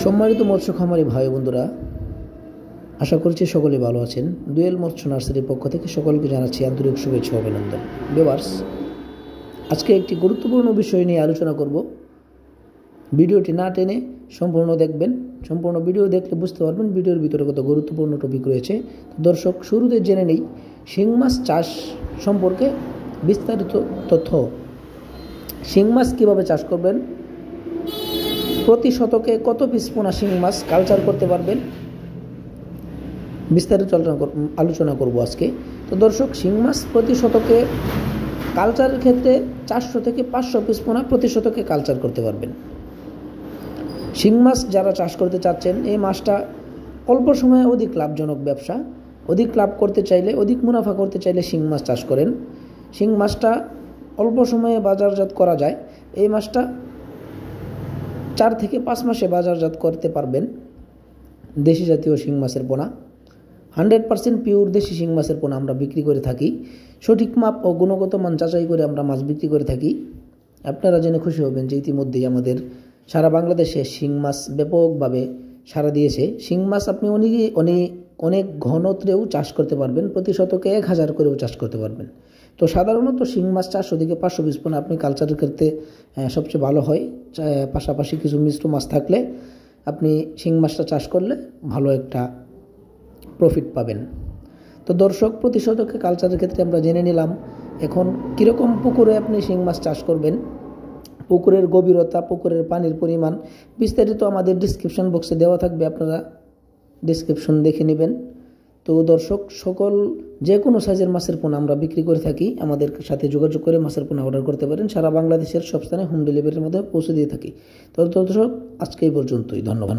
সম্মানিত মৎস্য খামারি ভাই বন্ধুরা, আশা করছি সকলে ভালো আছেন। দুয়েল মৎস্য নার্সারির পক্ষ থেকে সকলকে জানাচ্ছি আন্তরিক শুভেচ্ছা অভিনন্দন। ভিউয়ার্স, আজকে একটি গুরুত্বপূর্ণ বিষয় নিয়ে আলোচনা করব। ভিডিওটি না টেনে সম্পূর্ণ দেখবেন। সম্পূর্ণ ভিডিও দেখলে বুঝতে পারবেন ভিডিওর ভিতরে কত গুরুত্বপূর্ণ টপিক রয়েছে। দর্শক, শুরুতে জেনে নেই শিং মাছ চাষ সম্পর্কে বিস্তারিত তথ্য। শিং মাছ কীভাবে চাষ করবেন, প্রতি শতকে কত পিস পোনা শিং মাছ কালচার করতে পারবেন, বিস্তারিত আলোচনা করব আজকে। তো দর্শক, শিং মাছ প্রতি শতকে কালচারের ক্ষেত্রে 400 থেকে 500 পিস পোনা প্রতি শতকে কালচার করতে পারবেন। শিং মাছ যারা চাষ করতে চাচ্ছেন, এই মাছটা অল্প সময়ে অধিক লাভজনক ব্যবসা। অধিক লাভ করতে চাইলে, অধিক মুনাফা করতে চাইলে শিং মাছ চাষ করেন। শিং মাছটা অল্প সময়ে বাজারজাত করা যায়। এই মাছটা 4 থেকে 5 মাসে বাজারজাত করতে পারবেন। দেশি জাতীয় শিং মাছের পোনা, 100% পিওর দেশি শিং মাছের পোনা আমরা বিক্রি করে থাকি। সঠিক মাপ ও গুণগত মান যাচাই করে আমরা মাছ বিক্রি করে থাকি। আপনারা জেনে খুশি হবেন যে ইতিমধ্যেই আমাদের সারা বাংলাদেশে শিং মাছ ব্যাপকভাবে সাড়া দিয়েছে। শিং মাছ আপনি অনেক ঘনত্রেও চাষ করতে পারবেন, প্রতি শতকে 1000 করেও চাষ করতে পারবেন। তো সাধারণত শিং মাছ 400 থেকে 500 পিস পোনা আপনি কালচারের ক্ষেত্রে সবচেয়ে ভালো হয়। পাশাপাশি কিছু মিশ্র মাছ থাকলে আপনি শিং মাছটা চাষ করলে ভালো একটা প্রফিট পাবেন। তো দর্শক, প্রতি শতকে কালচারের ক্ষেত্রে আমরা জেনে নিলাম। এখন কীরকম পুকুরে আপনি শিং মাছ চাষ করবেন, পুকুরের গভীরতা, পুকুরের পানির পরিমাণ বিস্তারিত আমাদের ডিসক্রিপশন বক্সে দেওয়া থাকবে, আপনারা ডিসক্রিপশন দেখে নেবেন। তো দর্শক, যে কোনো সাইজের মাছের পোনা আমরা বিক্রি করে থাকি। আমাদের সাথে যোগাযোগ করে মাছের পোনা অর্ডার করতে পারেন। সারা বাংলাদেশের সব স্থানে হোম ডেলিভারির মধ্যে পৌঁছে দিয়ে থাকি। তো দর্শক, আজকে এই পর্যন্তই। ধন্যবাদ।